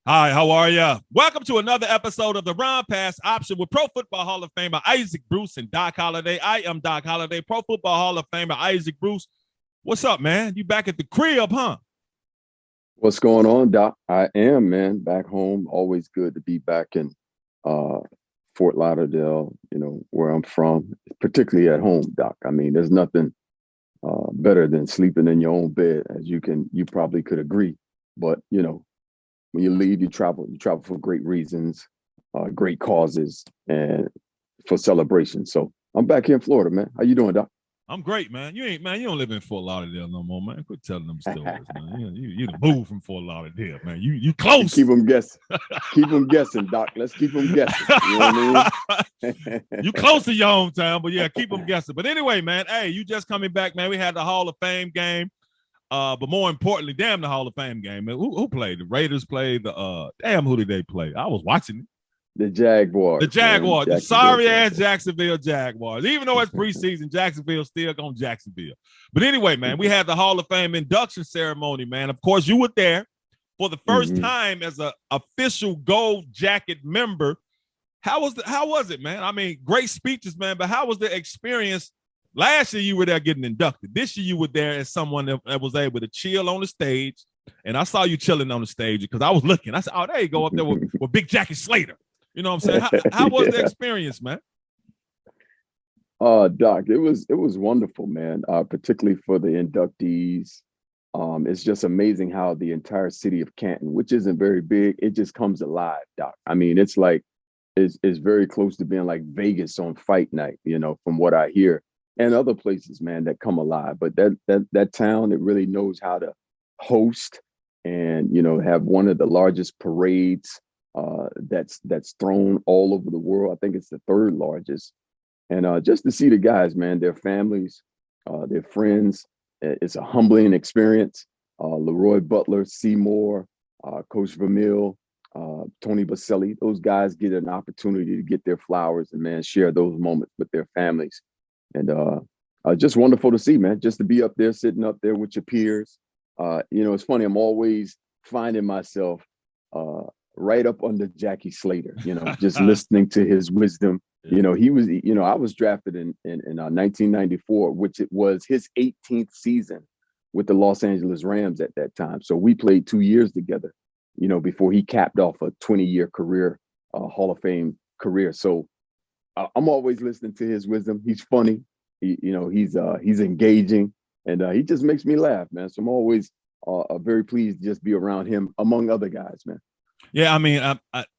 Hi, how are you? Welcome to another episode of the Run Pass Option with Pro Football Hall of Famer Isaac Bruce and Doc Holliday. I am Doc Holliday, Pro Football Hall of Famer Isaac Bruce. What's up, man? You back at the crib, huh? What's going on, Doc? I am, man, back home. Always good to be back in uh, Fort Lauderdale, where I'm from, particularly at home, Doc. I mean, there's nothing better than sleeping in your own bed, as you probably could agree. But, when you leave, you travel for great reasons, great causes, and for celebration. So I'm back here in Florida, man. How you doing, Doc? I'm great, man. You don't live in Fort Lauderdale no more, man. Quit telling them stories, man. You moved from Fort Lauderdale, man. You close. Keep them guessing. Keep them guessing, Doc. Let's keep them guessing. You know what I mean? You close to your hometown, but yeah, keep them guessing. But anyway, man, hey, you just coming back, man. We had the Hall of Fame game. But more importantly, damn the Hall of Fame game, man. Who played? The Raiders played who did they play? I was watching it. The Jaguars. The Jaguars. The sorry-ass Jacksonville Jaguars. Even though it's preseason, Jacksonville's still going Jacksonville. But anyway, man, we had the Hall of Fame induction ceremony, man. Of course, you were there for the first time as an official Gold Jacket member. How was it, man? I mean, great speeches, man, but how was the experience? Last year, you were there getting inducted. This year, you were there as someone that was able to chill on the stage. And I saw you chilling on the stage because I was looking. I said, oh, there you go up there with Big Jackie Slater. You know what I'm saying? How was the experience, man? Doc, it was wonderful, man. Particularly for the inductees. It's just amazing how the entire city of Canton, which isn't very big, it just comes alive, Doc. I mean, it's very close to being like Vegas on fight night, from what I hear, and other places, man, that come alive. But that town, it really knows how to host and have one of the largest parades that's thrown all over the world. I think it's the third largest. And just to see the guys, man, their families, their friends, it's a humbling experience. Leroy Butler, Seymour, Coach Vermeil, Tony Baselli, those guys get an opportunity to get their flowers and, man, share those moments with their families. And just wonderful to see, man, just to be up there, sitting up there with your peers. It's funny, I'm always finding myself right up under Jackie Slater, just listening to his wisdom. He was, I was drafted in 1994, which it was his 18th season with the Los Angeles Rams at that time. So we played 2 years together, before he capped off a 20-year career, Hall of Fame career. So I'm always listening to his wisdom. He's funny, he's engaging, and he just makes me laugh, man. So I'm always very pleased to just be around him, among other guys, man. Yeah, I mean,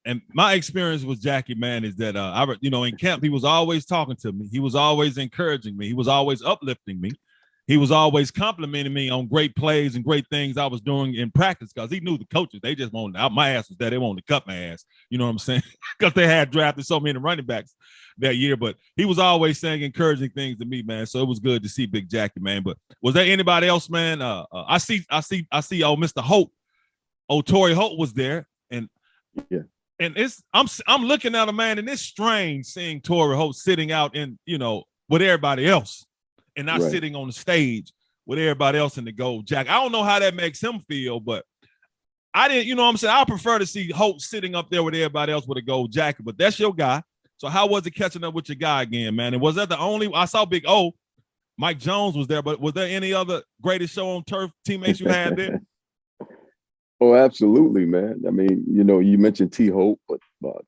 and my experience with Jackie, man, is that in camp, he was always talking to me. He was always encouraging me. He was always uplifting me. He was always complimenting me on great plays and great things I was doing in practice because he knew the coaches. They just wanted my ass was there. They wanted to cut my ass. You know what I'm saying? Because they had drafted so many running backs that year. But he was always saying encouraging things to me, man. So it was good to see Big Jackie, man. But was there anybody else, man? I see. Mr. Hope. Torrey Hope was there. And yeah, and I'm looking at a man, and it's strange seeing Torrey Hope sitting out in with everybody else, and not right. sitting on the stage with everybody else in the Gold Jacket. I don't know how that makes him feel, but I didn't. You know what I'm saying? I prefer to see Hope sitting up there with everybody else with a Gold Jacket. But that's your guy. So how was it catching up with your guy again, man? And was that the only? I saw Big O, Mike Jones was there, but was there any other Greatest Show on Turf teammates you had there? Oh, absolutely, man. I mean, you mentioned T. Hope, but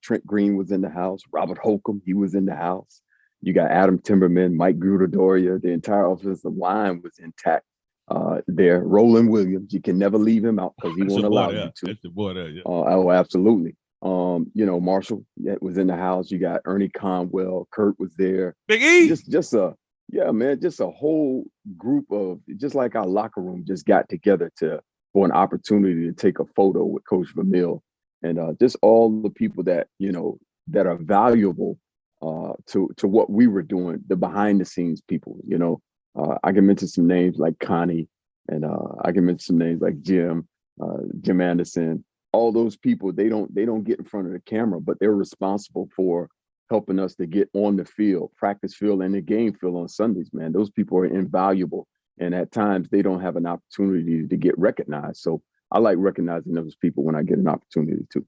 Trent Green was in the house. Robert Holcomb, he was in the house. You got Adam Timberman, Mike Grudodoria. The entire offensive line was intact there. Roland Williams, you can never leave him out because he won't allow you to. That's the boy there, yeah. Oh, absolutely. Marshall was in the house. You got Ernie Conwell. Kurt was there. Big E. Just a whole group of, just like our locker room, just got together for an opportunity to take a photo with Coach Vermeil, and just all the people that that are valuable to what we were doing, the behind the scenes people. I can mention some names like Connie, and I can mention some names like Jim Anderson. All those people, they don't get in front of the camera, but they're responsible for helping us to get on the field, practice field, and the game field on Sundays. Man, those people are invaluable. And at times they don't have an opportunity to get recognized. So I like recognizing those people when I get an opportunity to.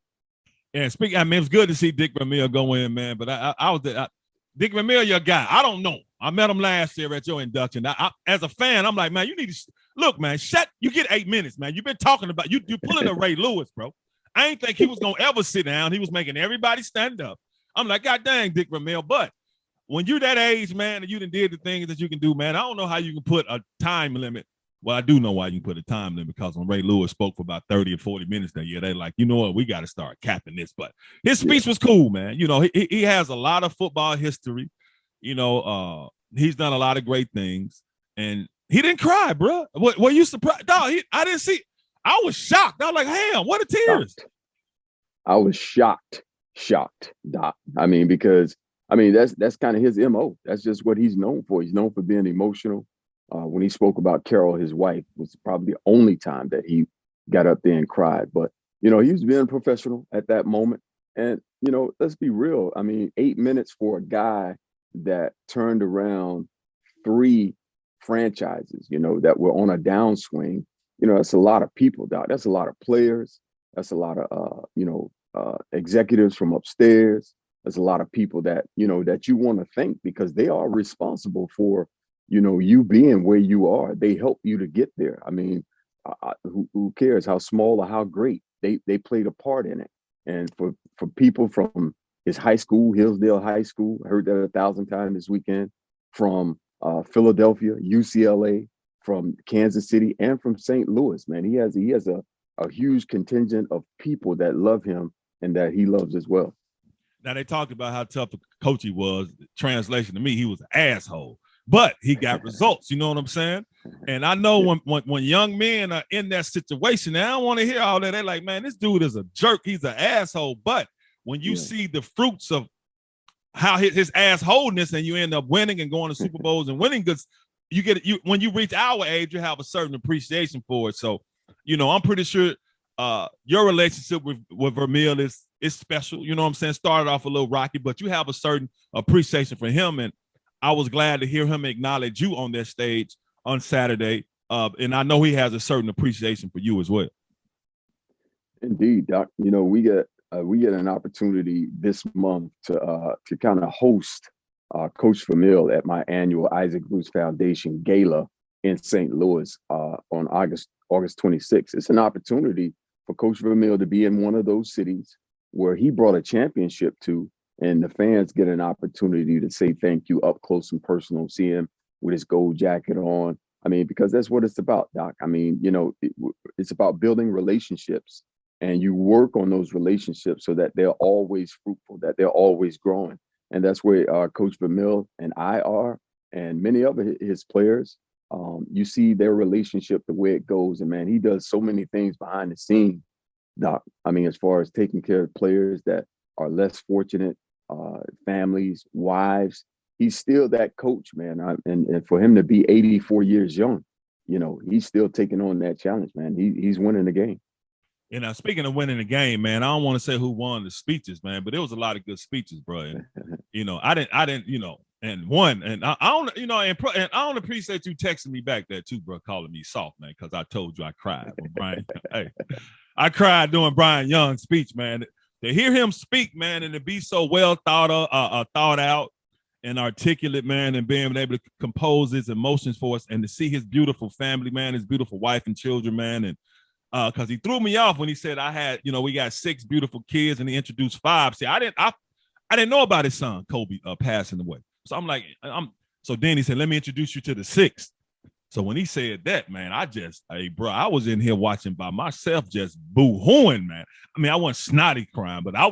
And speaking, I mean, it was good to see Dick Vermeil go in, man. But Dick Vermeil, your guy. I don't know. I met him last year at your induction. As a fan, I'm like, man, you need to look, man. You get 8 minutes, man. You've been talking about you're pulling a Ray Lewis, bro. I ain't think he was gonna ever sit down. He was making everybody stand up. I'm like, God dang, Dick Vermeil. But when you're that age, man, and you done did the things that you can do, man, I don't know how you can put a time limit. Well, I do know why you put a time limit, because when Ray Lewis spoke for about 30 or 40 minutes that year, they're like, you know what, we got to start capping this. But his speech was cool, man. You know, he has a lot of football history. You know, he's done a lot of great things, and he didn't cry, bro. Were you surprised? No, I didn't see. I was shocked. I was like, damn, what are tears? I was shocked, Doc. I mean, because that's kind of his MO. That's just what he's known for. He's known for being emotional. When he spoke about Carol, his wife, was probably the only time that he got up there and cried. But, you know, he was being professional at that moment. And, you know, let's be real. I mean, 8 minutes for a guy that turned around 3 franchises, you know, that were on a downswing. You know, that's a lot of people, Doc. That's a lot of players. That's a lot of, executives from upstairs. There's a lot of people that, you know, that you want to thank, because they are responsible for, you know, you being where you are. They help you to get there. I mean, who cares how small or how great? They played a part in it. And for people from his high school, Hillsdale High School, I heard that 1,000 times this weekend, from Philadelphia, UCLA, from Kansas City, and from St. Louis, man. He has a huge contingent of people that love him and that he loves as well. Now, they talked about how tough a coach he was. Translation to me, he was an asshole. But he got results, you know what I'm saying? And I know when young men are in that situation, they don't want to hear all that. They're like, man, this dude is a jerk. He's an asshole. But when you see the fruits of how his assholeness, and you end up winning and going to Super Bowls and winning goods, when you reach our age, you have a certain appreciation for it. So, you know, I'm pretty sure your relationship with Vermeil is special. You know what I'm saying? Started off a little rocky, but you have a certain appreciation for him. And I was glad to hear him acknowledge you on that stage on Saturday. And I know he has a certain appreciation for you as well. Indeed, Doc. You know, we get an opportunity this month to kind of host Coach Vermeil at my annual Isaac Bruce Foundation Gala in St. Louis on August 26th. It's an opportunity for Coach Vermeil to be in one of those cities where he brought a championship to, and the fans get an opportunity to say thank you up close and personal, see him with his gold jacket on. I mean, because that's what it's about, Doc. I mean, you know, it's about building relationships, and you work on those relationships so that they're always fruitful, that they're always growing. And that's where Coach Vermeil and I are, and many of his players. You see their relationship, the way it goes. And man, he does so many things behind the scenes, Doc. I mean, as far as taking care of players that are less fortunate, families, wives, he's still that coach, man. And for him to be 84 years young, you know, he's still taking on that challenge, man. He's winning the game. And speaking of winning the game, man, I don't want to say who won the speeches, man, but there was a lot of good speeches, bro. And, you know, I didn't, you know, and I don't, you know, and I don't appreciate you texting me back there too, bro, calling me soft, man, because I told you I cried when Brian. Hey, I cried during Brian Young's speech, man. To hear him speak, man, and to be so well thought out and articulate, man, and being able to compose his emotions for us, and to see his beautiful family, man, his beautiful wife and children, man, and because he threw me off when he said we got 6 beautiful kids, and he introduced 5. See, I didn't know about his son Kobe passing away. So I'm like, so then he said, let me introduce you to the 6th. So when he said that, man, I was in here watching by myself, just boo-hooing, man. I mean, I wasn't snotty crying, but I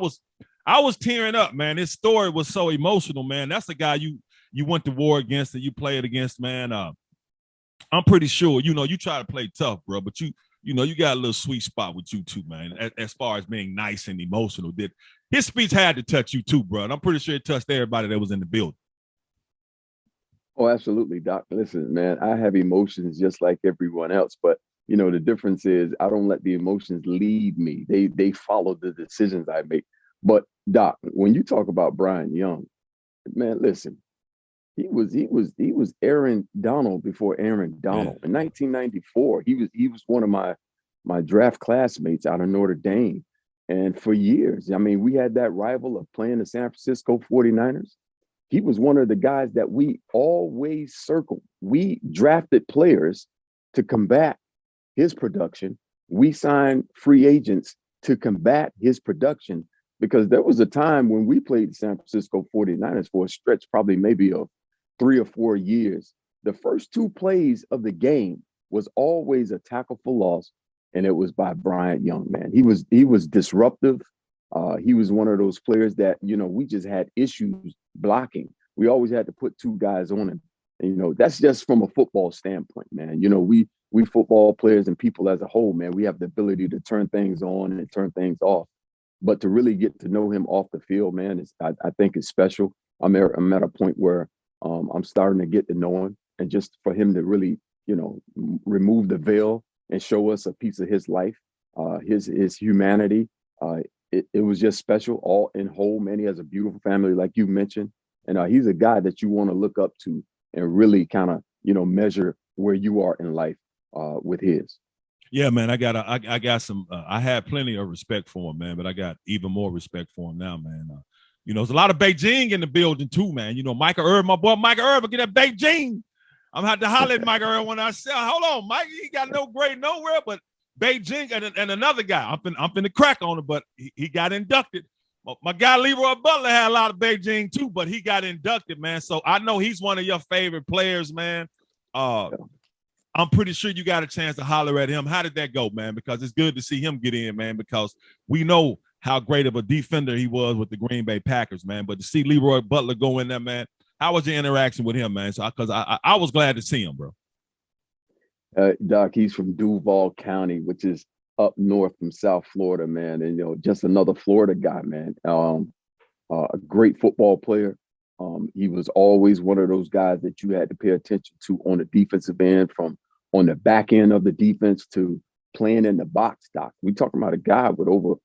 was tearing up, man. His story was so emotional, man. That's the guy you went to war against and you played against, man. I'm pretty sure, you know, you try to play tough, bro, but you got a little sweet spot with you too, man, as far as being nice and emotional. His speech had to touch you too, bro, and I'm pretty sure it touched everybody that was in the building. Oh, absolutely, Doc. Listen, man, I have emotions just like everyone else, but, you know, the difference is I don't let the emotions lead me. They follow the decisions I make. But, Doc, when you talk about Brian Young, man, listen, he was Aaron Donald before Aaron Donald. In 1994, he was one of my my draft classmates out of Notre Dame. And for years, I mean, we had that rival of playing the San Francisco 49ers. He was one of the guys that we always circled. We drafted players to combat his production. We signed free agents to combat his production, because there was a time when we played the San Francisco 49ers for a stretch, probably maybe of 3 or 4 years. The first 2 plays of the game was always a tackle for loss, and it was by Bryant Young, man. He was disruptive. He was one of those players that, we just had issues blocking. We always had to put 2 guys on him. And, that's just from a football standpoint, man. We football players and people as a whole, man, we have the ability to turn things on and turn things off. But to really get to know him off the field, man, I think it's special. I'm at a point where I'm starting to get to know him, and just for him to really, remove the veil and show us a piece of his life, his humanity. It was just special, all in whole, man. He has a beautiful family, like you mentioned, and he's a guy that you want to look up to and really kind of, measure where you are in life with his. Yeah, man, I got some. I had plenty of respect for him, man, but I got even more respect for him now, man. There's a lot of Beijing in the building too, man. Michael Irvin, my boy Michael Irvin, get that Beijing. I'm had to holler at Michael Irvin when I said, "Hold on, Mike, he got no grade nowhere, but Beijing and another guy. I'm finna crack on him, but he got inducted. My guy Leroy Butler had a lot of Beijing too, but he got inducted, man. So I know he's one of your favorite players, man. I'm pretty sure you got a chance to holler at him. How did that go, man? Because it's good to see him get in, man, because we know how great of a defender he was with the Green Bay Packers, man. But to see Leroy Butler go in there, man, how was your interaction with him, man? So, because I was glad to see him, bro. Doc, he's from Duval County, which is up north from South Florida, man. And, just another Florida guy, man. A great football player. He was always one of those guys that you had to pay attention to on the defensive end, from on the back end of the defense to playing in the box, Doc. We talking about a guy with over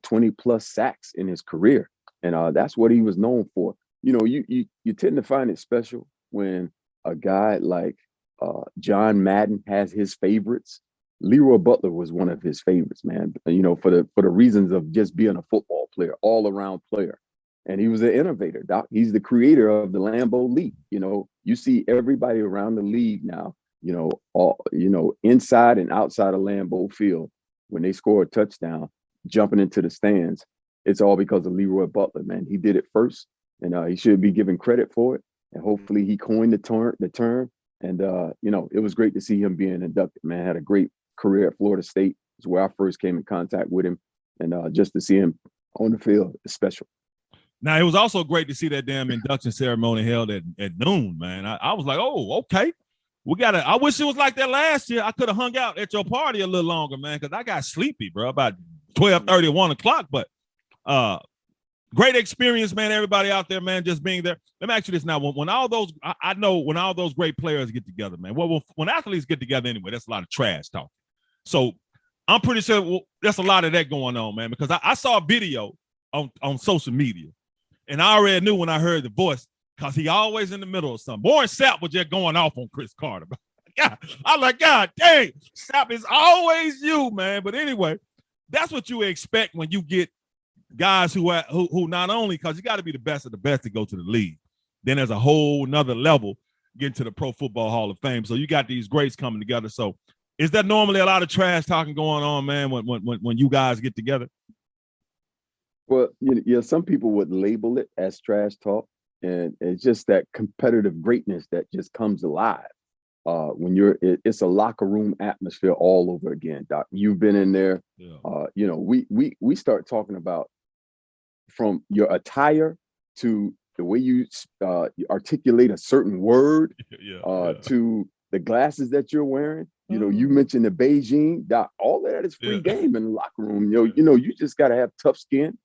20 plus sacks in his career. And that's what he was known for. You tend to find it special when a guy like John Madden has his favorites. Leroy Butler was one of his favorites, man. For the reasons of just being a football player, all around player. And he was an innovator, Doc. He's the creator of the Lambeau Leap. You see everybody around the league now, inside and outside of Lambeau Field, when they score a touchdown, jumping into the stands, it's all because of Leroy Butler, man. He did it first, and he should be given credit for it. And hopefully he coined the term. And, it was great to see him being inducted, man. Had a great career at Florida State. It's where I first came in contact with him. And just to see him on the field is special. Now, it was also great to see that damn induction ceremony held at noon, man. I was like, oh, okay. I wish it was like that last year. I could have hung out at your party a little longer, man, because I got sleepy, bro, about 12:30, 1 o'clock. But great experience, man, everybody out there, man, just being there. Let me ask you this now. When all those, I know when all those great players get together, man, when athletes get together anyway, that's a lot of trash talk. So I'm pretty sure there's a lot of that going on, man, because I saw a video on social media. And I already knew when I heard the voice, because he always in the middle of something. Warren Sapp was just going off on Chris Carter. God, I'm like, God dang, Sapp is always you, man. But anyway, that's what you expect when you get guys who not only, because you got to be the best of the best to go to the league. Then there's a whole nother level getting to the Pro Football Hall of Fame. So you got these greats coming together. So is there normally a lot of trash talking going on, man, when you guys get together? Well, some people would label it as trash talk, and it's just that competitive greatness that just comes alive when it's a locker room atmosphere all over again, Doc. You've been in there. Yeah. We start talking about from your attire to the way you articulate a certain word, to the glasses that you're wearing. You mentioned the Beijing, Doc. All of that is free game in the locker room. You just got to have tough skin.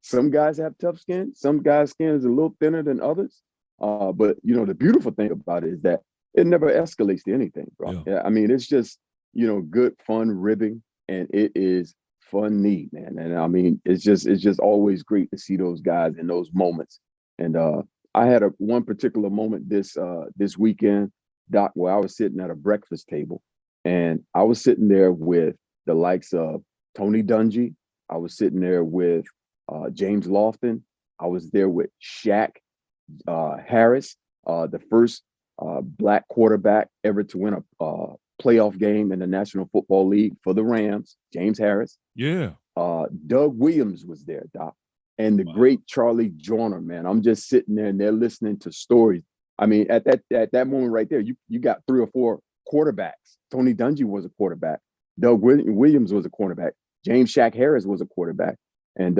Some guys have tough skin. Some guys' skin is a little thinner than others. But, the beautiful thing about it is that it never escalates to anything, bro. Yeah. I mean, it's just, good, fun ribbing, and it is funny, man. And I mean, it's just always great to see those guys in those moments. And I had one particular moment this weekend, Doc, where I was sitting at a breakfast table, and I was sitting there with the likes of Tony Dungy. I was sitting there with James Lofton. I was there with Shaq Harris, the first black quarterback ever to win a playoff game in the National Football League for the Rams, James Harris. Yeah. Doug Williams was there, Doc. And the great Charlie Joyner, man. I'm just sitting there and they're listening to stories. I mean, at that moment right there, you got 3 or 4 quarterbacks. Tony Dungy was a quarterback. Doug Williams was a quarterback. James Shaq Harris was a quarterback. And,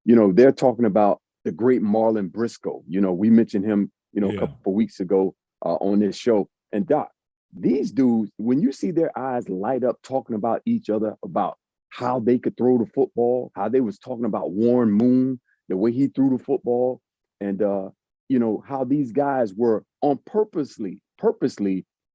they're talking about the great Marlon Briscoe. We mentioned him, a couple of weeks ago on this show. And Doc, these dudes, when you see their eyes light up talking about each other, about how they could throw the football, how they was talking about Warren Moon, the way he threw the football, and how these guys were purposely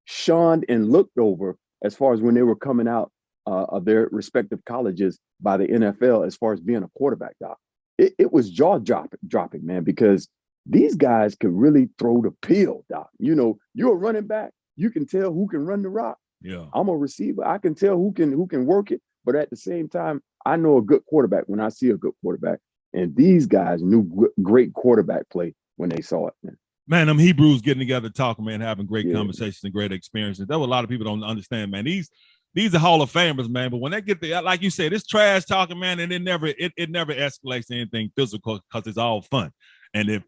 shunned and looked over as far as when they were coming out of their respective colleges by the NFL as far as being a quarterback, Doc. It was jaw-dropping, man, because these guys could really throw the pill, Doc. You're a running back. You can tell who can run the rock. Yeah. I'm a receiver. I can tell who can work it. But at the same time, I know a good quarterback when I see a good quarterback. And these guys knew great quarterback play when they saw it, man. Man, them Hebrews getting together, talking, man, having great conversations and great experiences. That's what a lot of people don't understand, man. These are Hall of Famers, man. But when they get there, like you said, it's trash talking, man, and it never escalates to anything physical because it's all fun. And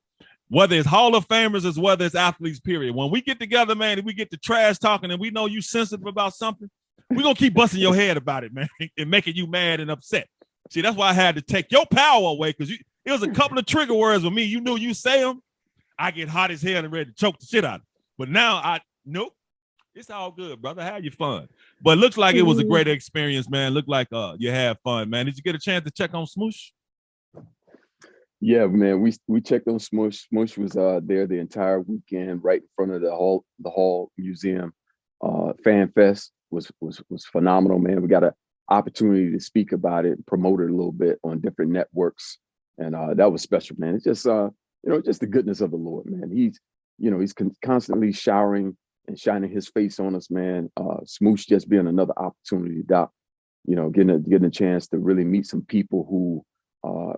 whether it's Hall of Famers or whether it's athletes, period. When we get together, man, and we get to trash talking and we know you sensitive about something, we're going to keep busting your head about it, man, and making you mad and upset. See, that's why I had to take your power away, because it was a couple of trigger words with me. You knew you say them, I get hot as hell and ready to choke the shit out of it. But now nope, it's all good, brother. Have your fun. But it looks like it was a great experience, man. Looked like you had fun, man. Did you get a chance to check on Smoosh? Yeah, man, we checked on Smoosh. Smoosh was there the entire weekend, right in front of the Hall Museum. Fan Fest was phenomenal, man. We got an opportunity to speak about it, promote it a little bit on different networks, and that was special, man. It's just just the goodness of the Lord, man. He's constantly showering and shining his face on us, man. Smoosh just being another opportunity, Doc. Getting a chance to really meet some people who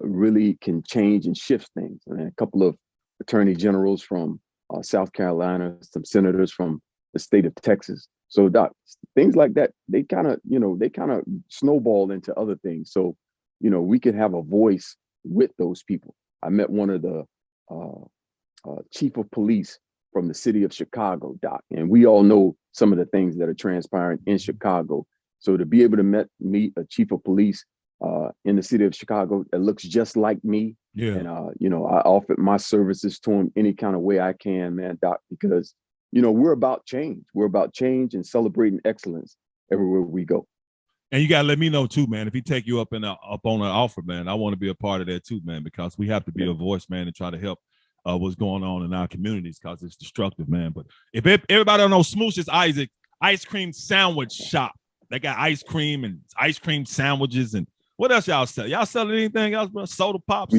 really can change and shift things. And a couple of attorney generals from South Carolina, some senators from the state of Texas. So, Doc, things like that, they kind of snowball into other things. So, we could have a voice with those people. I met one of the chief of police from the city of Chicago, Doc, and we all know some of the things that are transpiring in Chicago. So to be able to meet a chief of police in the city of Chicago that looks just like me, and I offered my services to him any kind of way I can, man, Doc, because we're about change. We're about change and celebrating excellence everywhere we go. And you gotta let me know too, man. If he take you up on an offer, man, I want to be a part of that too, man, because we have to be a voice, man, and try to help what's going on in our communities, because it's destructive, man. But if everybody don't know, Smoosh is Isaac ice cream sandwich shop. They got ice cream and ice cream sandwiches, and what else y'all sell? Y'all selling anything else, bro? Soda pops?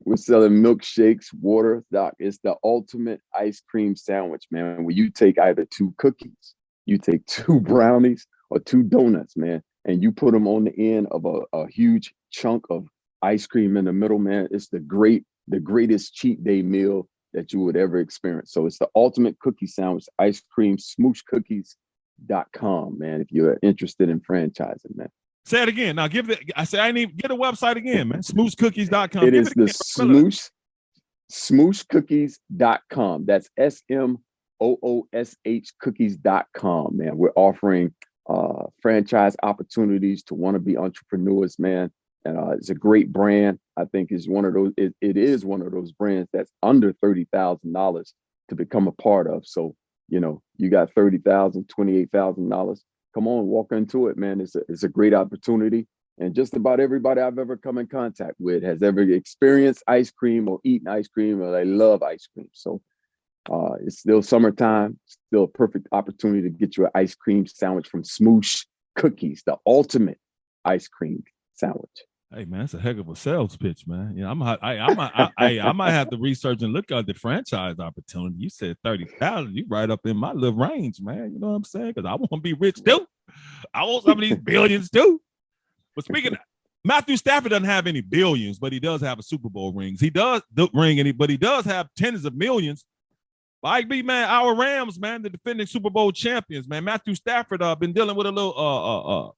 We're selling milkshakes, water, Doc. It's the ultimate ice cream sandwich, man. Where you take either 2 cookies, you take 2 brownies, or 2 donuts, man, and you put them on the end of a huge chunk of ice cream in the middle, man. It's the greatest cheat day meal that you would ever experience. So it's the ultimate cookie sandwich, ice cream, smooshcookies.com, man, if you're interested in franchising, man. Say it again. Now I need get a website again, man. Smooshcookies.com. It is the smooshcookies.com. That's SMOOSH cookies.com, man. We're offering franchise opportunities to wannabe entrepreneurs, man. And it's a great brand. I think is one of those. It is one of those brands that's under $30,000 to become a part of. So you got $30,000, $28,000. Come on, walk into it, man. It's a great opportunity. And just about everybody I've ever come in contact with has ever experienced ice cream or eaten ice cream, or they love ice cream. So it's still summertime, still a perfect opportunity to get you an ice cream sandwich from Smoosh Cookies, the ultimate ice cream sandwich. Hey, man, that's a heck of a sales pitch, man. I might have to research and look at the franchise opportunity. You said 30,000, you right up in my little range, man. You know what I'm saying? Because I want to be rich too. I want some of these billions too. But speaking of, Matthew Stafford doesn't have any billions, but he does have a Super Bowl rings. He does but he does have tens of millions. Like me, man, our Rams, man, the defending Super Bowl champions, man. Matthew Stafford been dealing with a little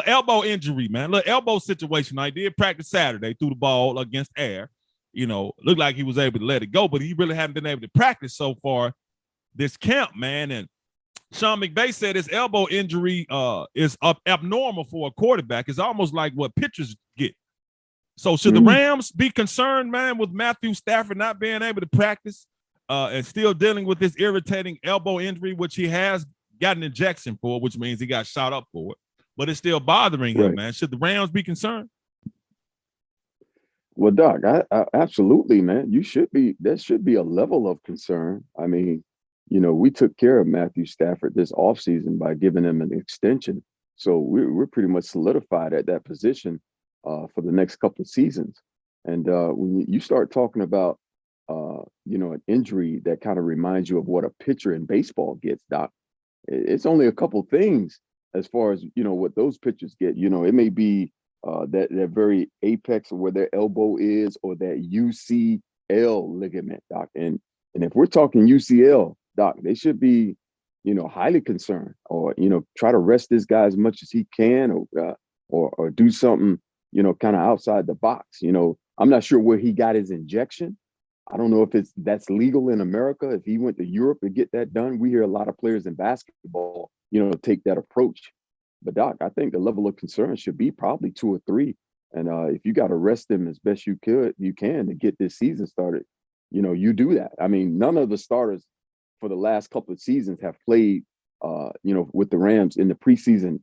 elbow injury, man, little elbow situation. I did practice Saturday, threw the ball against air. Looked like he was able to let it go, but he really hadn't been able to practice so far this camp, man. And Sean McVay said his elbow injury is abnormal for a quarterback. It's almost like what pitchers get. So should the Rams be concerned, man, with Matthew Stafford not being able to practice and still dealing with this irritating elbow injury, which he has got an injection for, which means he got shot up for it, but it's still bothering him, man. Should the Rams be concerned? Well, Doc, I absolutely, man. There should be a level of concern. I mean, we took care of Matthew Stafford this offseason by giving him an extension. So we're pretty much solidified at that position for the next couple of seasons. And when you start talking about, an injury that kind of reminds you of what a pitcher in baseball gets, Doc, it's only a couple things as far as, what those pitchers get. It may be that very apex of where their elbow is, or that UCL ligament, Doc. And if we're talking UCL, Doc, they should be, highly concerned, or try to rest this guy as much as he can, or do something, kind of outside the box. I'm not sure where he got his injection. I don't know if that's legal in America. If he went to Europe to get that done, we hear a lot of players in basketball, take that approach. But Doc, I think the level of concern should be probably 2 or 3. And if you got to rest them as best you can to get this season started, you do that. I mean, none of the starters for the last couple of seasons have played, with the Rams in the preseason,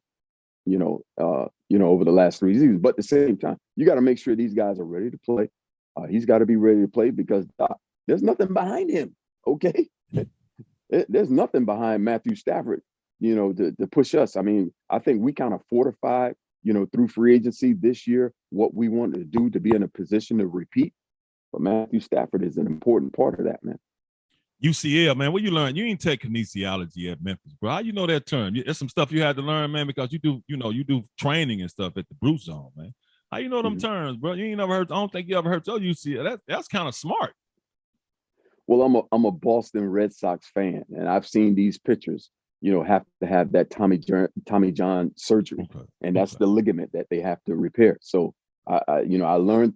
over the last 3 seasons. But at the same time, you got to make sure these guys are ready to play. He's got to be ready to play because there's nothing behind him. Okay, there's nothing behind Matthew Stafford, to push us. I mean, I think we kind of fortified, through free agency this year, what we wanted to do to be in a position to repeat. But Matthew Stafford is an important part of that, man. UCL, man, what you learn? You ain't take kinesiology at Memphis, bro. How you know that term? There's some stuff you had to learn, man, because you do training and stuff at the Bruce Zone, man. How you know them terms, bro? You ain't never heard. I don't think you ever heard of UCL. That's kind of smart. Well, I'm a Boston Red Sox fan, and I've seen these pitchers, have to have that Tommy John surgery, and that's the ligament that they have to repair. So I learned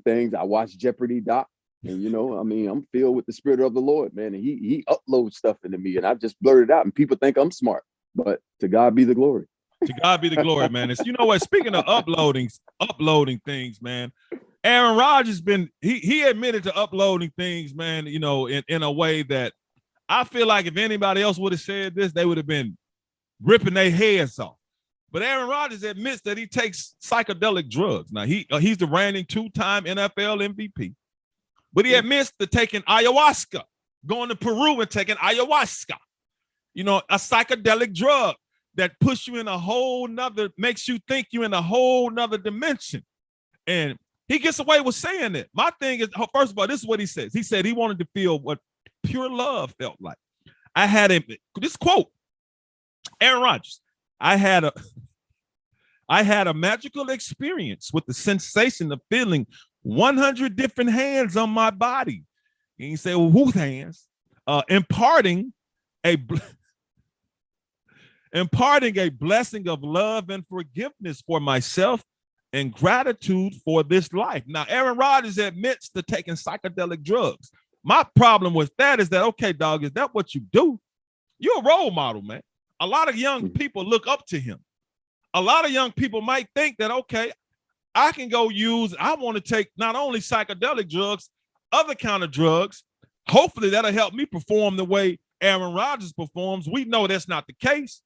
things. I watched Jeopardy, Doc, and I'm filled with the Spirit of the Lord, man. And he uploads stuff into me, and I just blurt it out, and people think I'm smart, but to God be the glory. To God be the glory, man. It's, what? Speaking of uploading things, man. Aaron Rodgers he admitted to uploading things, man. In a way that I feel like if anybody else would have said this, they would have been ripping their heads off. But Aaron Rodgers admits that he takes psychedelic drugs. Now he's the reigning 2-time NFL MVP, but he admits to taking ayahuasca, going to Peru and taking ayahuasca. A psychedelic drug that puts you in a whole nother, makes you think you're in a whole nother dimension. And he gets away with saying it. My thing is, first of all, this is what he says. He said he wanted to feel what pure love felt like. This quote, Aaron Rodgers, I had a magical experience with the sensation of feeling 100 different hands on my body. And he said, well, whose hands? Imparting a blessing of love and forgiveness for myself and gratitude for this life. Now, Aaron Rodgers admits to taking psychedelic drugs. My problem with that is that, okay, dog, is that what you do? You're a role model, man. A lot of young people look up to him. A lot of young people might think that, okay, I want to take not only psychedelic drugs, other kind of drugs. Hopefully that'll help me perform the way Aaron Rodgers performs. We know that's not the case.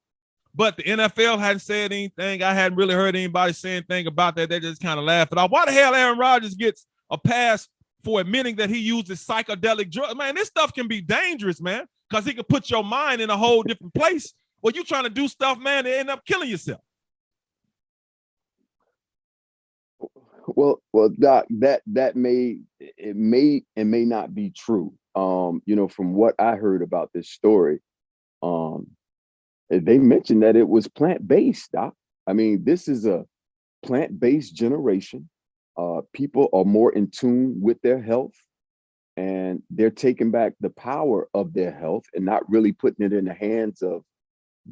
But the NFL hadn't said anything. I hadn't really heard anybody say anything about that. They just kind of laugh it off. Why the hell Aaron Rodgers gets a pass for admitting that he uses psychedelic drugs? Man, this stuff can be dangerous, man, because he can put your mind in a whole different place. Well, you're trying to do stuff, man, and end up killing yourself. Well, Doc, that may not be true. From what I heard about this story, They mentioned that it was plant-based, Doc. I mean, this is a plant-based generation. People are more in tune with their health, and they're taking back the power of their health and not really putting it in the hands of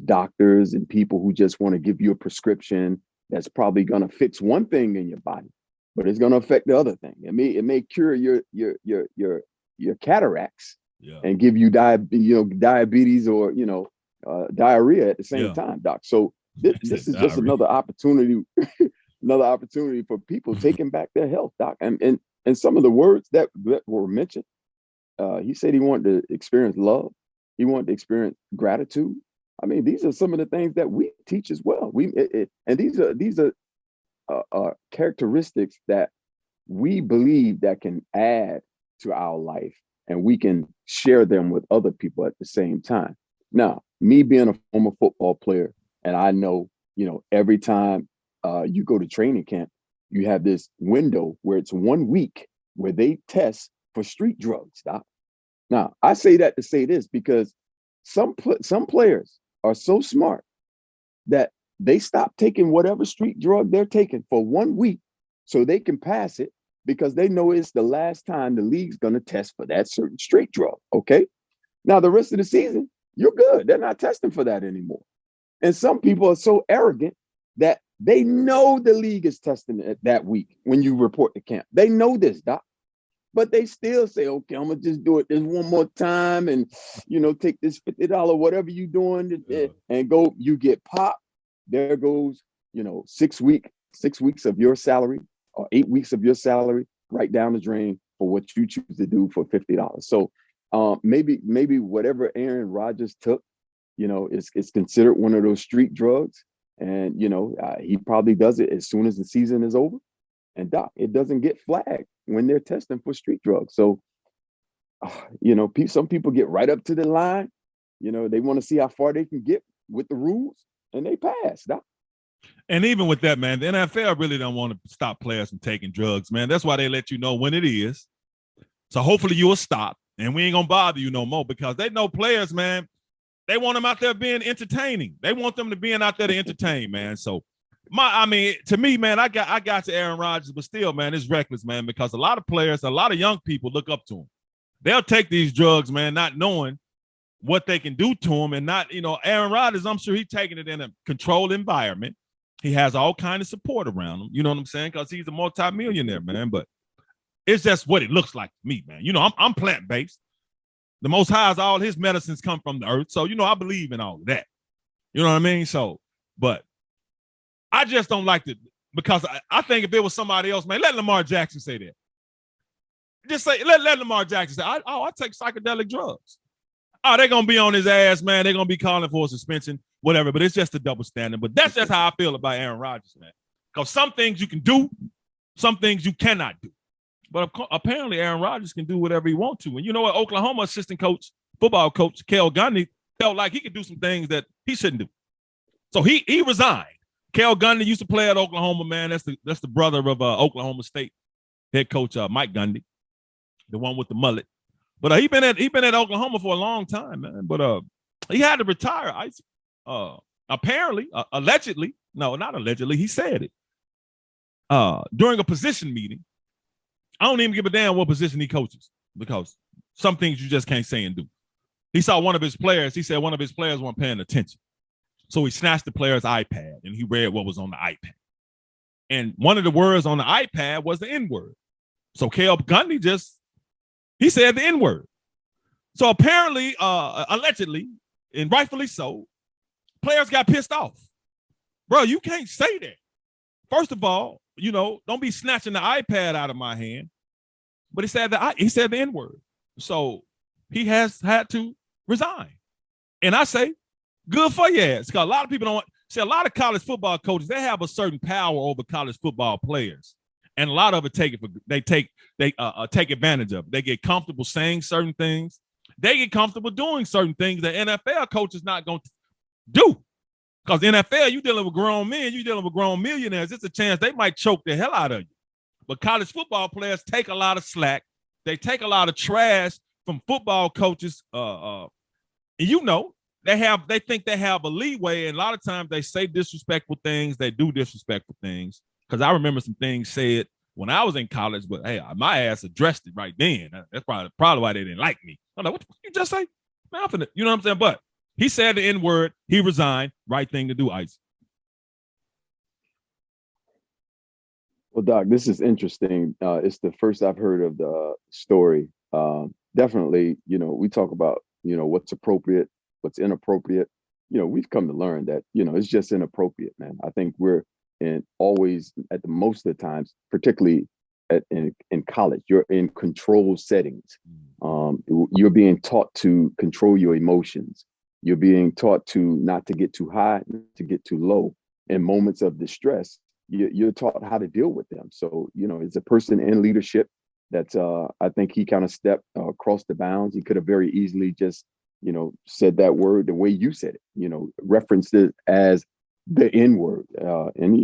doctors and people who just want to give you a prescription that's probably going to fix one thing in your body, but it's going to affect the other thing. It may cure your cataracts, yeah, and give you diabetes or diarrhea at the same time, Doc. So this is just another opportunity, another opportunity for people taking back their health, Doc. And some of the words that were mentioned, he said he wanted to experience love, he wanted to experience gratitude. I mean, these are some of the things that we teach as well. And these are characteristics that we believe that can add to our life, and we can share them with other people at the same time. Now, me being a former football player, and I know, every time you go to training camp, you have this window where it's 1 week where they test for street drugs, Doc. Now, I say that to say this because some players are so smart that they stop taking whatever street drug they're taking for 1 week so they can pass it, because they know it's the last time the league's going to test for that certain street drug. Okay. Now, the rest of the season, you're good. They're not testing for that anymore. And some people are so arrogant that they know the league is testing it that week when you report to camp. They know this, Doc. But they still say, okay, I'm going to just do it this one more time and, take this $50, whatever you're doing, and go, you get popped. There goes, 6 weeks of your salary or 8 weeks of your salary right down the drain for what you choose to do for $50. So maybe whatever Aaron Rodgers took, is considered one of those street drugs. And, he probably does it as soon as the season is over. And Doc, it doesn't get flagged when they're testing for street drugs. So, some people get right up to the line. They want to see how far they can get with the rules, and they pass, Doc. And even with that, man, the NFL really don't want to stop players from taking drugs, man. That's why they let you know when it is. So hopefully you will stop, and we ain't going to bother you no more, because they know players, man, they want them out there being entertaining. They want them to be out there to entertain, man. So, to me, man, I got to Aaron Rodgers, but still, man, it's reckless, man, because a lot of players, a lot of young people look up to him. They'll take these drugs, man, not knowing what they can do to him. And not, Aaron Rodgers, I'm sure he's taking it in a controlled environment. He has all kind of support around him. You know what I'm saying? Because he's a multimillionaire, man. But it's just what it looks like to me, man. I'm plant-based. The Most High's, all his medicines come from the earth. So, I believe in all of that. You know what I mean? So, but I just don't like it, because I think if it was somebody else, man, let Lamar Jackson say that. Just say, let Lamar Jackson say, I take psychedelic drugs. Oh, they're going to be on his ass, man. They're going to be calling for a suspension, whatever. But it's just a double standard. But that's just how I feel about Aaron Rodgers, man. Because some things you can do, some things you cannot do. But apparently Aaron Rodgers can do whatever he wants to. And you know what? Oklahoma assistant coach, football coach, Cale Gundy, felt like he could do some things that he shouldn't do. So he resigned. Cale Gundy used to play at Oklahoma, man. That's the brother of Oklahoma State head coach Mike Gundy, the one with the mullet. But he been at Oklahoma for a long time, man. But he had to retire. Apparently, allegedly, no, not allegedly, he said it during a position meeting. I don't even give a damn what position he coaches, because some things you just can't say and do. He saw one of his players. He said one of his players weren't paying attention. So he snatched the player's iPad and he read what was on the iPad. And one of the words on the iPad was the N-word. So Cale Gundy he said the N-word. So apparently, allegedly, and rightfully so, players got pissed off. Bro, you can't say that. First of all, don't be snatching the iPad out of my hand. But he said the N-word. So he has had to resign. And I say, good for your ass. Because a lot of people don't see, a lot of college football coaches, they have a certain power over college football players. And a lot of it they take advantage of it. They get comfortable saying certain things. They get comfortable doing certain things that NFL coaches not going to do. Because NFL, you dealing with grown men, you dealing with grown millionaires. It's a chance they might choke the hell out of you. But college football players take a lot of slack. They take a lot of trash from football coaches. And they think they have a leeway, and a lot of times they say disrespectful things, they do disrespectful things. Because I remember some things said when I was in college, but hey, my ass addressed it right then. That's probably why they didn't like me. I'm like, what you just say? Man, you know what I'm saying? But he said the N-word, he resigned, right thing to do, Ice. Well, Doc, this is interesting. It's the first I've heard of the story. Definitely, we talk about, what's appropriate, what's inappropriate. We've come to learn that, it's just inappropriate, man. I think we're always at the most of the times, particularly in college, you're in controlled settings. You're being taught to control your emotions. You're being taught to not to get too high, to get too low. In moments of distress, you're taught how to deal with them. So, as a person in leadership, that's I think he kind of stepped across the bounds. He could have very easily just, said that word the way you said it, referenced it as the N-word. And,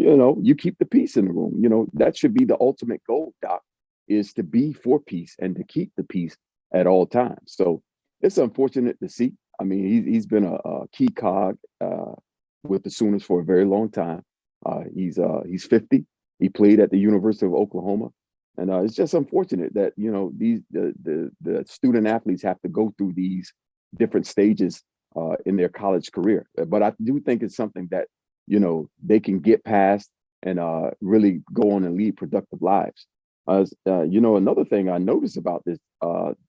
you keep the peace in the room. That should be the ultimate goal, Doc, is to be for peace and to keep the peace at all times. So it's unfortunate to see. I mean, he's been a key cog with the Sooners for a very long time. He's 50. He played at the University of Oklahoma. And it's just unfortunate that, the student athletes have to go through these different stages in their college career. But I do think it's something that, they can get past and really go on and lead productive lives. Another thing I noticed about this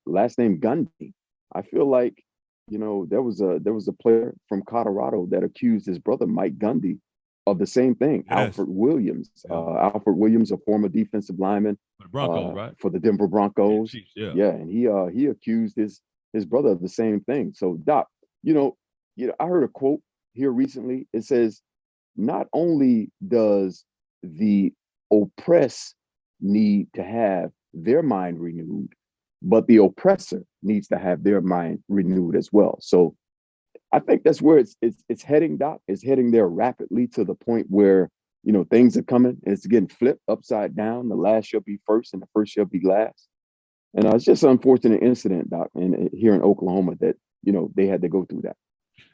last name Gundy, I feel like, there was a player from Colorado that accused his brother Mike Gundy of the same thing. Yes. Alfred Williams, Alfred Williams, a former defensive lineman for the Broncos, right? For the Denver Broncos. Yeah, and he accused his brother of the same thing. So, Doc, I heard a quote here recently. It says, not only does the oppressed need to have their mind renewed, but the oppressor needs to have their mind renewed as well. So I think that's where it's heading, Doc. It's heading there rapidly to the point where, things are coming and it's getting flipped upside down. The last shall be first and the first shall be last. And it's just an unfortunate incident, Doc, here in Oklahoma that, they had to go through that.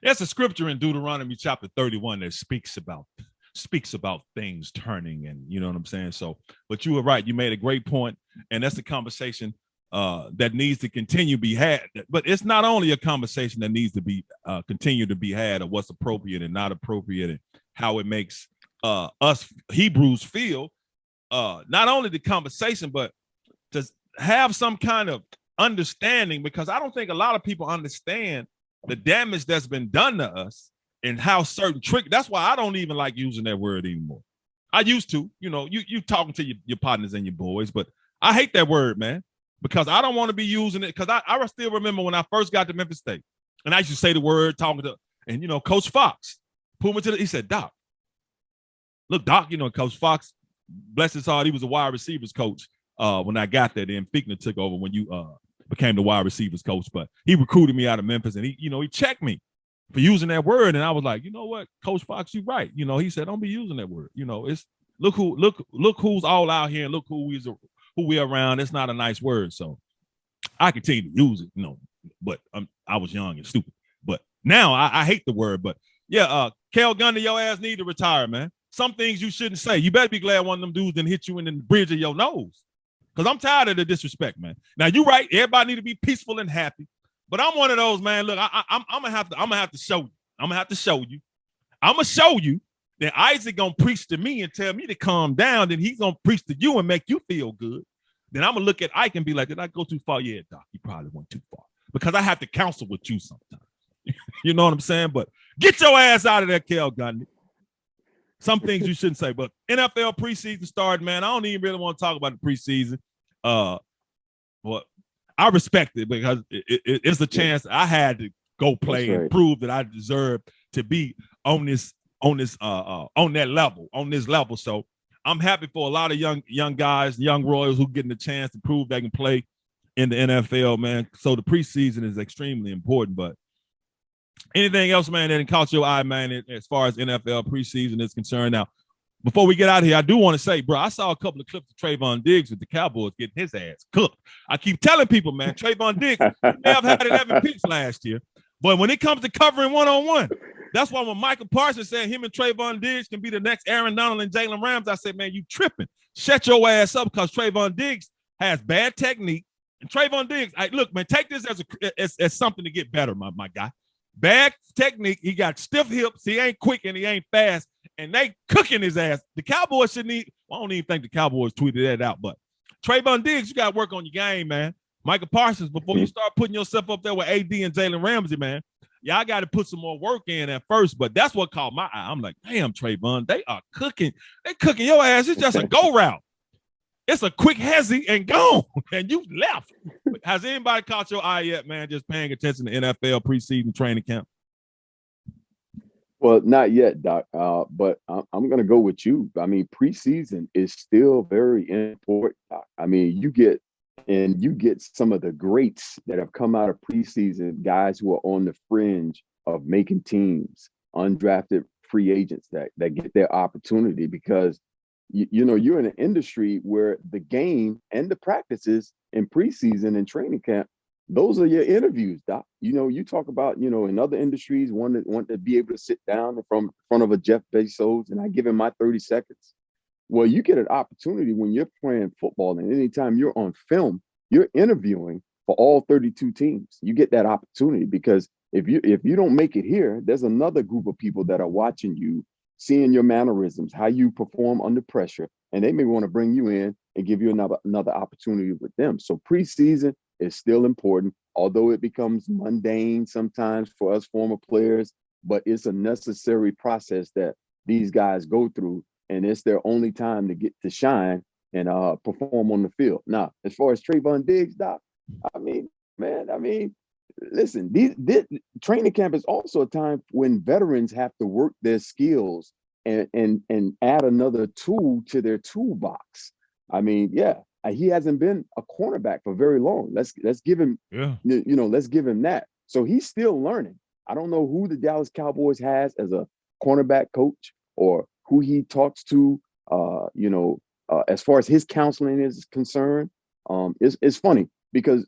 There's a scripture in Deuteronomy chapter 31 that speaks about things turning, and you know what I'm saying? So, but you were right. You made a great point, and that's the conversation that needs to continue to be had. But it's not only a conversation that needs to be continue to be had of what's appropriate and not appropriate and how it makes us Hebrews feel. Not only the conversation, but to have some kind of understanding, because I don't think a lot of people understand the damage that's been done to us and how certain that's why I don't even like using that word anymore. I used to, you talking to your partners and your boys, but I hate that word, man, because I don't want to be using it. Because I still remember when I first got to Memphis State and I used to say the word, talking to, and, Coach Fox pulled me to he said, Doc, look, Doc, Coach Fox, bless his heart, he was a wide receivers coach when I got there. Then Fickner took over when you became the wide receivers coach, but he recruited me out of Memphis, and he checked me for using that word. And I was like, you know what, Coach Fox, you're right. He said, don't be using that word. It's look who's all out here and look who we around. It's not a nice word. So I continue to use it, but I was young and stupid. But now I hate the word. But yeah, Kel Gundy, your ass need to retire, man. Some things you shouldn't say. You better be glad one of them dudes didn't hit you in the bridge of your nose. Because I'm tired of the disrespect, man. Now you're right. Everybody need to be peaceful and happy. But I'm one of those, man. Look, I'm gonna have to show you. I'm gonna show you that Isaac gonna preach to me and tell me to calm down. Then he's gonna preach to you and make you feel good. Then I'm gonna look at Ike and be like, did I go too far? Yeah, Doc, you probably went too far. Because I have to counsel with you sometimes. You know what I'm saying? But get your ass out of there, Kel Gundy. Some things you shouldn't say. But NFL preseason started, man. I don't even really want to talk about the preseason. But I respect it because it's a chance I had to go play and prove that I deserve to be on this level. So I'm happy for a lot of young guys, young Royals who getting the chance to prove they can play in the NFL, man. So the preseason is extremely important. But anything else, man, that caught your eye, man, as far as NFL preseason is concerned? Now, before we get out of here, I do want to say, bro, I saw a couple of clips of Trayvon Diggs with the Cowboys getting his ass cooked. I keep telling people, man, Trayvon Diggs may have had 11 picks last year, But when it comes to covering one-on-one, that's why when Michael Parsons said him and Trayvon Diggs can be the next Aaron Donald and Jalen Ramsey, I said, man, you tripping. Shut your ass up because Trayvon Diggs has bad technique. And Trayvon Diggs, look, man, take this as something to get better, my guy. Bad technique. He got stiff hips. He ain't quick and he ain't fast. And they cooking his ass. The Cowboys shouldn't need. Well, I don't even think the Cowboys tweeted that out. But Trayvon Diggs, you got to work on your game, man. Michael Parsons, before you start putting yourself up there with AD and Jalen Ramsey, man, y'all got to put some more work in at first. But that's what caught my eye. I'm like, damn, Trayvon, they are cooking. They cooking your ass. It's just a go route. It's a quick hezzy and gone, and you left. Has anybody caught your eye yet, man, just paying attention to NFL preseason training camp? Well, not yet, Doc, but I'm going to go with you. I mean, preseason is still very important, Doc. I mean, you get some of the greats that have come out of preseason, guys who are on the fringe of making teams, undrafted free agents that get their opportunity because you're in an industry where the game and the practices in preseason and training camp, those are your interviews, Doc. You talk about, in other industries, want to be able to sit down in front of a Jeff Bezos and I give him my 30 seconds. Well, you get an opportunity when you're playing football and anytime you're on film, you're interviewing for all 32 teams. You get that opportunity because if you don't make it here, there's another group of people that are watching you, seeing your mannerisms, how you perform under pressure, and they may want to bring you in and give you another opportunity with them. So preseason is still important, although it becomes mundane sometimes for us former players, but it's a necessary process that these guys go through, and it's their only time to get to shine and perform on the field. Now, as far as Trayvon Diggs, Doc, listen, this training camp is also a time when veterans have to work their skills and add another tool to their toolbox. I mean, he hasn't been a cornerback for very long. Let's give him, let's give him that. So he's still learning. I don't know who the Dallas Cowboys has as a cornerback coach or who he talks to, as far as his counseling is concerned. It's funny because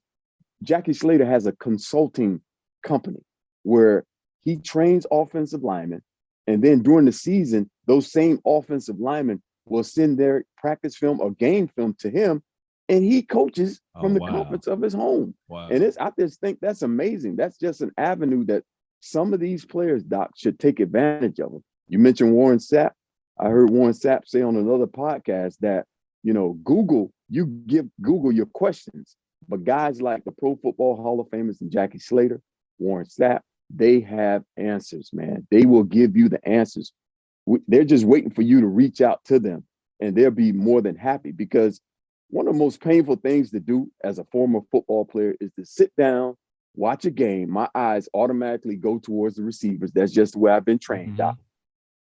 Jackie Slater has a consulting company where he trains offensive linemen. And then during the season, those same offensive linemen will send their practice film or game film to him. And he coaches from the comforts of his home. Wow. And I just think that's amazing. That's just an avenue that some of these players, Doc, should take advantage of them. You mentioned Warren Sapp. I heard Warren Sapp say on another podcast that, you give Google your questions. But guys like the Pro Football Hall of Famers and Jackie Slater, Warren Sapp, they have answers, man. They will give you the answers. They're just waiting for you to reach out to them, and they'll be more than happy because one of the most painful things to do as a former football player is to sit down, watch a game. My eyes automatically go towards the receivers. That's just the way I've been trained, Doc.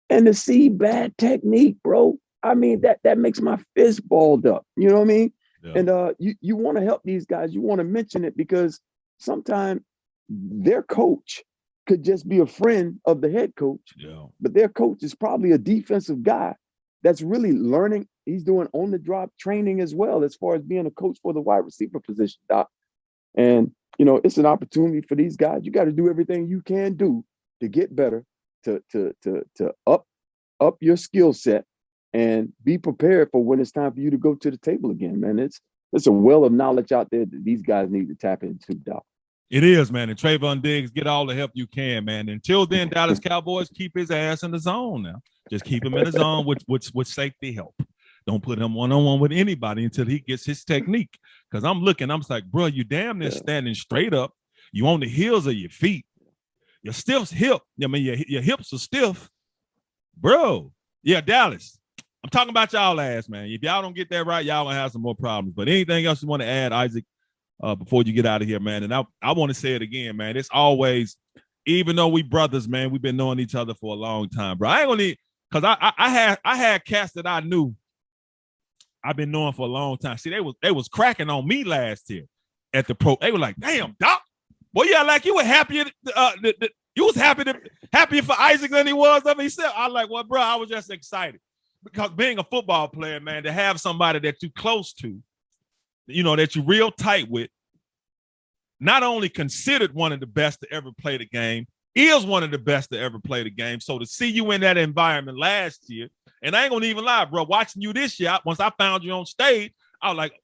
And to see bad technique, bro, I mean, that makes my fist balled up. You know what I mean? Yeah. And you want to help these guys. You want to mention it because sometimes their coach could just be a friend of the head coach. Yeah. But their coach is probably a defensive guy that's really learning. He's doing on-the-job training as well as far as being a coach for the wide receiver position, Doc. And, it's an opportunity for these guys. You got to do everything you can do to get better, to up your skill set and be prepared for when it's time for you to go to the table again, man. It's a well of knowledge out there that these guys need to tap into, Doc. It is, man. And Trayvon Diggs, get all the help you can, man. Until then, Dallas Cowboys, keep his ass in the zone now. Just keep him in the zone with safety help. Don't put him one-on-one with anybody until he gets his technique. Because I'm like, bro, you damn near standing straight up. You on the heels of your feet. Your stiff hip. I mean, your hips are stiff. Bro. Yeah, Dallas. I'm talking about y'all ass, man. If y'all don't get that right, y'all gonna have some more problems. But anything else you want to add, Isaac, before you get out of here, man? And I want to say it again, man. It's always, even though we brothers, man, we've been knowing each other for a long time, bro. I ain't gonna need, because I had cats that I knew I've been knowing for a long time. See, they was cracking on me last year at the pro. They were like, damn, Doc. Boy, yeah, like you were happier. You was happier for Isaac than he was of himself. I was like, well, bro, I was just excited. Because being a football player, man, to have somebody that you close to, that you real tight with, not only considered one of the best to ever play the game, is one of the best to ever play the game. So to see you in that environment last year, and I ain't gonna even lie, bro, watching you this year, once I found you on stage, I was like,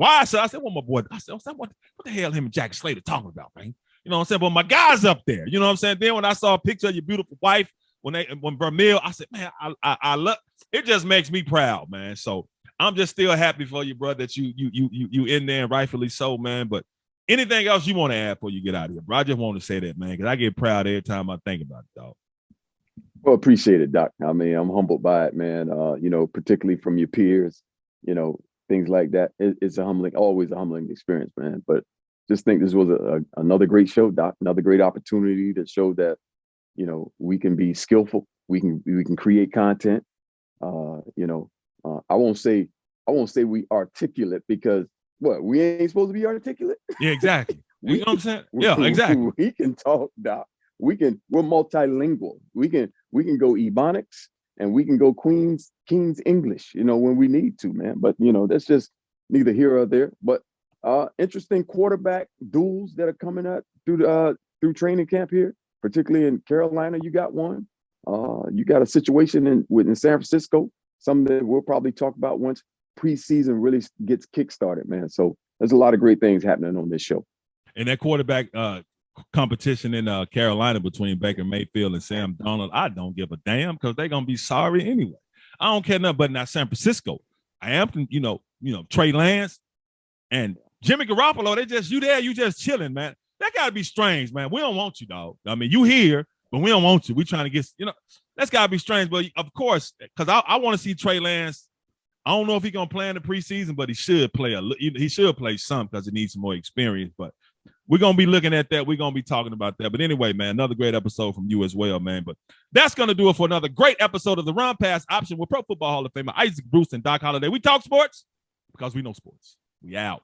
I said, well, my boy, I said, what the hell him and Jack Slater talking about, man? You know what I'm saying? But my guy's up there. You know what I'm saying? Then when I saw a picture of your beautiful wife, when Vermeil, I said, man, I love it. Just makes me proud, man. So I'm just still happy for you, bro, that you in there, and rightfully so, man. But anything else you want to add before you get out of here, bro? I just want to say that, man, because I get proud every time I think about it, dog. Well, appreciate it, Doc. I mean, I'm humbled by it, man. Particularly from your peers, things like that. It's always a humbling experience, man. But just think this was another great show, Doc. Another great opportunity to show that, we can be skillful. We can create content. I won't say we articulate because we ain't supposed to be articulate. Yeah, exactly. You know what I'm saying? Yeah, exactly. We can talk, Doc. We're multilingual. We can go Ebonics and we can go King's English, when we need to, man. But that's just neither here or there. But interesting quarterback duels that are coming up through training camp here, particularly in Carolina. You got one. You got a situation in San Francisco, something that we'll probably talk about once preseason really gets kickstarted, man. So there's a lot of great things happening on this show. And that quarterback competition in Carolina between Baker Mayfield and Sam Darnold, I don't give a damn because they're gonna be sorry anyway. I don't care nothing. But now San Francisco, I am, Trey Lance and Jimmy Garoppolo. You just chilling, man. That gotta be strange, man. We don't want you, dog. I mean, you here, but we don't want you. We trying to get, that's gotta be strange. But of course, because I want to see Trey Lance. I don't know if he's gonna play in the preseason, but he should play some because he needs some more experience. But we're going to be looking at that. We're going to be talking about that. But anyway, man, another great episode from you as well, man. But that's going to do it for another great episode of the Run Pass Option with Pro Football Hall of Famer Isaac Bruce and Doc Holliday. We talk sports because we know sports. We out.